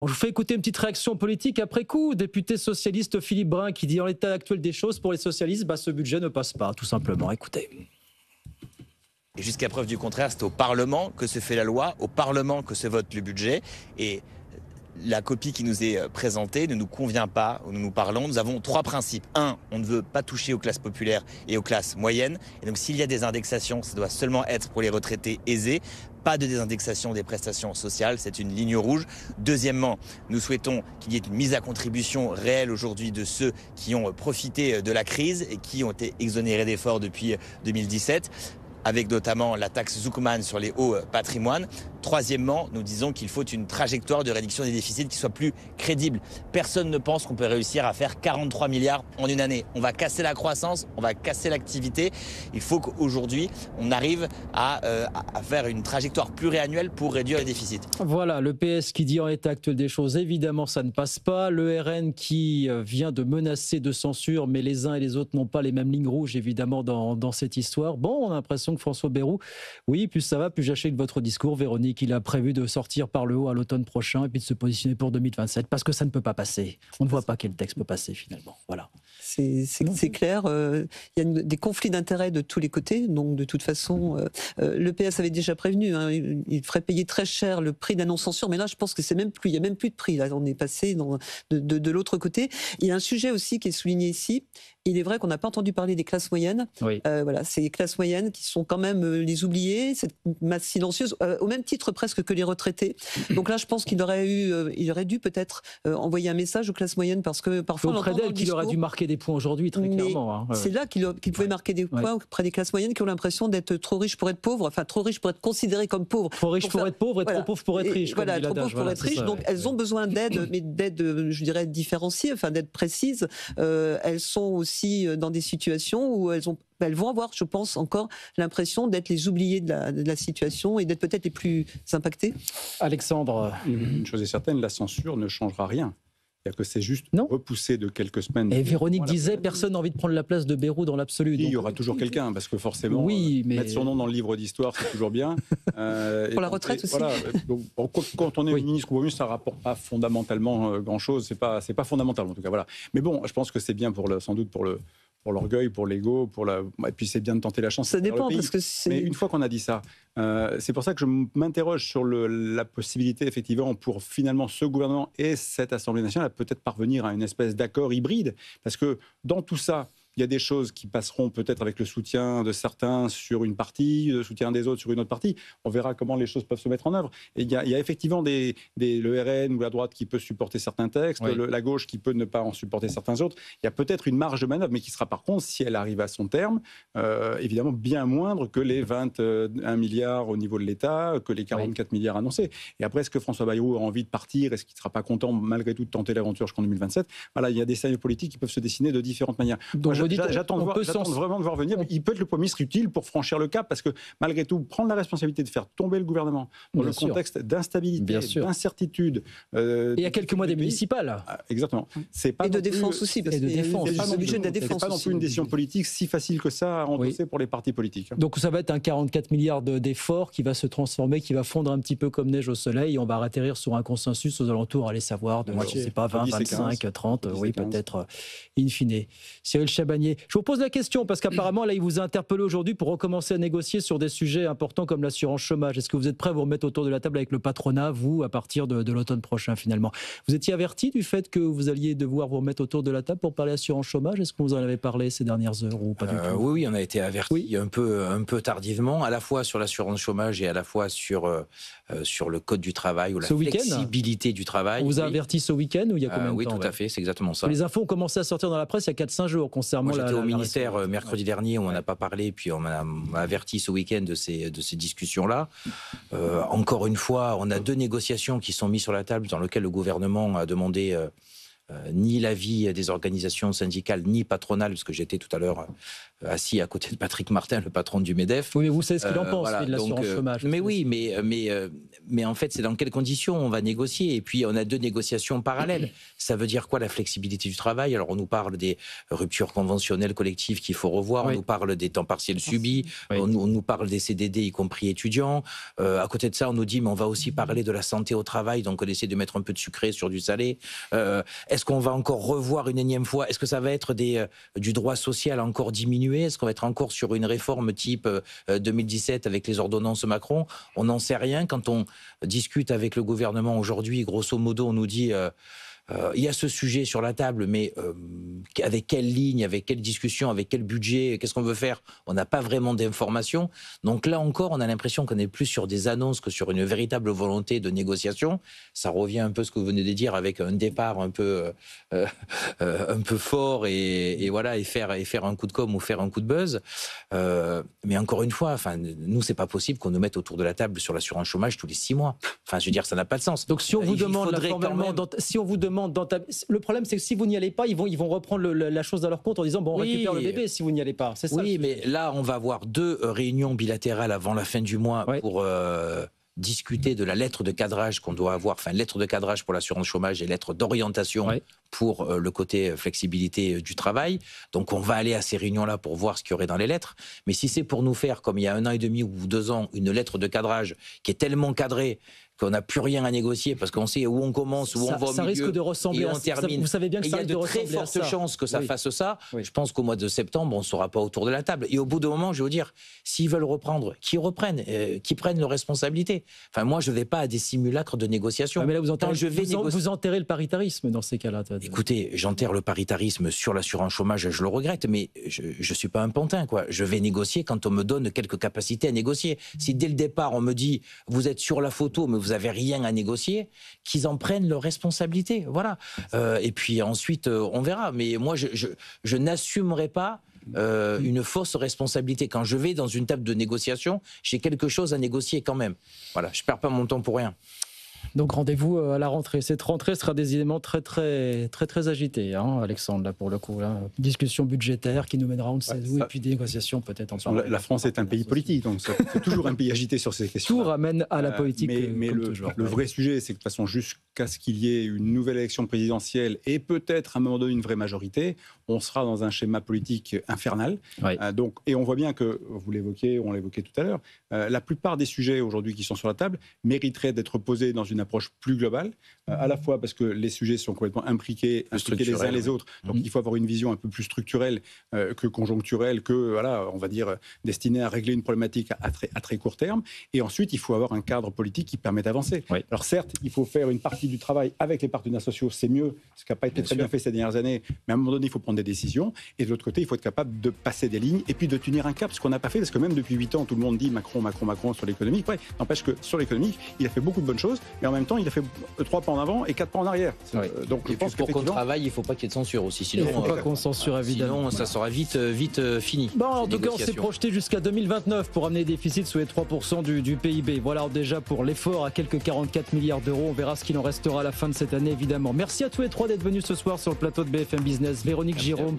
Je vous fais écouter une petite réaction politique après coup. Député socialiste Philippe Brun qui dit en l'état actuel des choses, pour les socialistes, ce budget ne passe pas, tout simplement. Écoutez. Et jusqu'à preuve du contraire, c'est au Parlement que se fait la loi, au Parlement que se vote le budget. Et la copie qui nous est présentée ne nous convient pas, où nous parlons. Nous avons 3 principes. 1, on ne veut pas toucher aux classes populaires et aux classes moyennes. Et donc s'il y a des indexations, ça doit seulement être pour les retraités aisés. Pas de désindexation des prestations sociales, c'est une ligne rouge. Deuxièmement, nous souhaitons qu'il y ait une mise à contribution réelle aujourd'hui de ceux qui ont profité de la crise et qui ont été exonérés d'efforts depuis 2017. Avec notamment la taxe Zuckman sur les hauts patrimoines. Troisièmement, nous disons qu'il faut une trajectoire de réduction des déficits qui soit plus crédible. Personne ne pense qu'on peut réussir à faire 43 milliards en une année. On va casser la croissance, on va casser l'activité. Il faut qu'aujourd'hui, on arrive à faire une trajectoire pluriannuelle pour réduire les déficits. Voilà, le PS qui dit en l'état actuel des choses, évidemment, ça ne passe pas. Le RN qui vient de menacer de censure, mais les uns et les autres n'ont pas les mêmes lignes rouges, évidemment, dans cette histoire. Bon, on a l'impression que François Bayrou, oui, plus ça va, plus j'achète votre discours, Véronique. Il a prévu de sortir par le haut à l'automne prochain et puis de se positionner pour 2027 parce que ça ne peut pas passer. On ne voit pas quel texte peut passer finalement. Voilà. C'est clair. Il y a des conflits d'intérêts de tous les côtés. Donc de toute façon, le PS avait déjà prévenu. Il ferait payer très cher le prix d'un non-censure. Mais là, je pense que c'est même plus. Il y a même plus de prix. Là, on est passé de l'autre côté. Il y a un sujet aussi qui est souligné ici. Il est vrai qu'on n'a pas entendu parler des classes moyennes. Oui. Voilà, c'est les classes moyennes qui sont quand même les oubliées, cette masse silencieuse, au même titre presque que les retraités. Donc là, je pense qu'il aurait dû peut-être envoyer un message aux classes moyennes parce que parfois auprès d'elles qu'il aurait dû marquer des points aujourd'hui, très clairement. C'est là qu'il pouvait marquer des points auprès des classes moyennes qui ont l'impression d'être trop riches pour être pauvres, enfin trop riches pour être considérés comme pauvres. Trop riches pour être pauvres et trop pauvres pour être riches. Voilà, trop pauvres pour être riches. Donc elles ont besoin d'aide, mais d'aide, je dirais, différenciée, enfin d'aide précise. Elles sont aussi dans des situations où elles vont avoir, je pense, encore l'impression d'être les oubliées de la situation et d'être peut-être les plus impactées. Alexandre. Une chose est certaine, la censure ne changera rien. C'est-à-dire que c'est juste repoussé de quelques semaines. Et Véronique disait, personne n'a envie de prendre la place de Bayrou dans l'absolu. Il y aura toujours quelqu'un, parce que forcément, mettre son nom dans le livre d'histoire, c'est toujours bien. Pour la retraite aussi. Voilà, donc, quand on est ministre ou Premier ministre, ça ne rapporte pas fondamentalement grand-chose. C'est pas fondamental, en tout cas. Voilà. Mais bon, je pense que c'est bien, sans doute, pour l'orgueil, pour l'ego, et puis c'est bien de tenter la chance. Ça dépend, parce que c'est... Mais une fois qu'on a dit ça, c'est pour ça que je m'interroge sur la possibilité, effectivement, pour finalement ce gouvernement et cette Assemblée nationale, à peut-être parvenir à une espèce d'accord hybride. Parce que dans tout ça, il y a des choses qui passeront peut-être avec le soutien de certains sur une partie, le soutien des autres sur une autre partie. On verra comment les choses peuvent se mettre en œuvre. Et il y a effectivement le RN ou la droite qui peut supporter certains textes, la gauche qui peut ne pas en supporter certains autres. Il y a peut-être une marge de manœuvre, mais qui sera par contre, si elle arrive à son terme, évidemment bien moindre que les 21 milliards au niveau de l'État, que les 44 milliards annoncés. Et après, est-ce que François Bayrou a envie de partir? Est-ce qu'il ne sera pas content, malgré tout, de tenter l'aventure jusqu'en 2027? Voilà, il y a des scénarios politiques qui peuvent se dessiner de différentes manières. Donc, J'attends vraiment de voir venir. Il peut être le Premier ministre utile pour franchir le cap, parce que malgré tout, prendre la responsabilité de faire tomber le gouvernement dans le contexte d'instabilité, d'incertitude. Et il y a quelques mois des municipales. Exactement. Et de défense aussi, parce que c'est obligé de la défense. C'est pas non plus une décision politique si facile que ça à endosser pour les partis politiques. Donc ça va être un 44 milliards d'efforts qui va se transformer, qui va fondre un petit peu comme neige au soleil, et on va atterrir sur un consensus aux alentours, allez savoir, de, je ne sais pas, 20, 25, 30, oui, peut-être, in fine. Cyril Chabagnier, je vous pose la question parce qu'apparemment, là, il vous a interpellé aujourd'hui pour recommencer à négocier sur des sujets importants comme l'assurance chômage. Est-ce que vous êtes prêt à vous remettre autour de la table avec le patronat, vous, à partir de l'automne prochain, finalement? Vous étiez averti du fait que vous alliez devoir vous remettre autour de la table pour parler assurance chômage? Est-ce que vous en avez parlé ces dernières heures ou pas du tout? Oui, on a été averti un peu tardivement, à la fois sur l'assurance chômage et à la fois sur le code du travail ou la flexibilité du travail. On vous a averti ce week-end ou il y a combien de temps? Oui, tout à fait, c'est exactement ça. Les infos ont commencé à sortir dans la presse il y a 4-5 jours concernant J'étais au ministère mercredi dernier, on n'en a pas parlé, puis on m'a averti ce week-end de ces discussions-là. Encore une fois, on a 2 négociations qui sont mises sur la table dans lesquelles le gouvernement a demandé ni l'avis des organisations syndicales, ni patronales, parce que j'étais tout à l'heure assis à côté de Patrick Martin, le patron du MEDEF. Oui, mais vous savez ce qu'il en pense, de l'assurance chômage. Mais oui, mais en fait, c'est dans quelles conditions on va négocier? Et puis, on a 2 négociations parallèles. Ça veut dire quoi, la flexibilité du travail? Alors, on nous parle des ruptures conventionnelles collectives qu'il faut revoir, on nous parle des temps partiels subis, on nous parle des CDD, y compris étudiants. À côté de ça, on nous dit, mais on va aussi parler de la santé au travail, donc on essaie de mettre un peu de sucré sur du salé. Est-ce qu'on va encore revoir une énième fois? Est-ce que ça va être du droit social encore diminué? Est-ce qu'on va être encore sur une réforme type 2017 avec les ordonnances Macron? On n'en sait rien. Quand on discute avec le gouvernement aujourd'hui, grosso modo, on nous dit... il y a ce sujet sur la table, mais avec quelle ligne, avec quelle discussion, avec quel budget, qu'est-ce qu'on veut faire? On n'a pas vraiment d'informations. Donc là encore, on a l'impression qu'on est plus sur des annonces que sur une véritable volonté de négociation. Ça revient un peu à ce que vous venez de dire, avec un départ un peu fort et voilà, et faire un coup de com' ou faire un coup de buzz. Mais encore une fois, nous, c'est pas possible qu'on nous mette autour de la table sur l'assurance chômage tous les 6 mois. Enfin, je veux dire, ça n'a pas de sens. Donc si on vous demande le problème, c'est que si vous n'y allez pas, ils vont reprendre la chose dans leur compte en disant bon, on récupère le bébé si vous n'y allez pas. C'est ça. Oui, mais là, on va avoir 2 réunions bilatérales avant la fin du mois pour discuter de la lettre de cadrage qu'on doit avoir, lettre de cadrage pour l'assurance chômage et lettre d'orientation pour le côté flexibilité du travail. Donc on va aller à ces réunions-là pour voir ce qu'il y aurait dans les lettres. Mais si c'est pour nous faire, comme il y a 1 an et demi ou 2 ans, une lettre de cadrage qui est tellement cadrée qu'on n'a plus rien à négocier parce qu'on sait où on commence, où on va au milieu, ça risque de ressembler et on termine. Vous savez bien que ça risque de ressembler à ça. Il y a de très fortes chances que ça fasse ça. Je pense qu'au mois de septembre, on ne sera pas autour de la table. Et au bout d'un moment, je vais vous dire, s'ils veulent reprendre, qu'ils reprennent, qu'ils prennent leurs responsabilités. Enfin, moi, je ne vais pas à des simulacres de négociation. Mais là, vous enterrez le paritarisme dans ces cas-là. Écoutez, j'enterre le paritarisme sur l'assurance chômage, je le regrette, mais je ne suis pas un pantin, quoi. Je vais négocier quand on me donne quelques capacités à négocier. Si dès le départ, on me dit, vous êtes sur la photo, mais vous n'avez rien à négocier, qu'ils en prennent leurs responsabilités. Voilà. Et puis ensuite, on verra. Mais moi, je n'assumerai pas une fausse responsabilité. Quand je vais dans une table de négociation, j'ai quelque chose à négocier quand même. Voilà, je ne perds pas mon temps pour rien. Donc rendez-vous à la rentrée. Cette rentrée sera des éléments très agités, hein, Alexandre, là pour le coup. Là. Discussion budgétaire qui nous mènera on ne sait où, et puis des négociations peut-être en parallèle. La France est un pays politique, donc c'est toujours un pays agité sur ces questions. Tout ramène à la politique. Mais le vrai sujet, c'est que de toute façon, jusqu'à ce qu'il y ait une nouvelle élection présidentielle et peut-être à un moment donné une vraie majorité, on sera dans un schéma politique infernal. Et on voit bien que, vous l'évoquez, on l'évoquait tout à l'heure, la plupart des sujets aujourd'hui qui sont sur la table mériteraient d'être posés dans une approche plus globale, à la fois parce que les sujets sont complètement imbriqués les uns les autres, donc il faut avoir une vision un peu plus structurelle que conjoncturelle, que, on va dire, destinée à régler une problématique à très court terme, et ensuite il faut avoir un cadre politique qui permet d'avancer. Alors certes, il faut faire une partie du travail avec les partenaires sociaux, c'est mieux, ce qui n'a pas été très bien fait ces dernières années, mais à un moment donné, il faut prendre des décisions, et de l'autre côté, il faut être capable de passer des lignes, et puis de tenir un cap, ce qu'on n'a pas fait, parce que même depuis 8 ans, tout le monde dit Macron sur l'économique. N'empêche que sur l'économique, il a fait beaucoup de bonnes choses, mais en même temps, il a fait 3 pas en avant et 4 pas en arrière. Donc, je pense pour qu'on travaille, il ne faut pas qu'il y ait de censure aussi. Sinon, il ne faut pas qu'on censure, évidemment. Sinon, ça sera vite fini. Bon, en tout cas, on s'est projeté jusqu'à 2029 pour amener les déficits sous les 3% du PIB. Voilà déjà pour l'effort à quelques 44 milliards d'euros. On verra ce qu'il en restera à la fin de cette année, évidemment. Merci à tous les 3 d'être venus ce soir sur le plateau de BFM Business. Véronique Jérôme,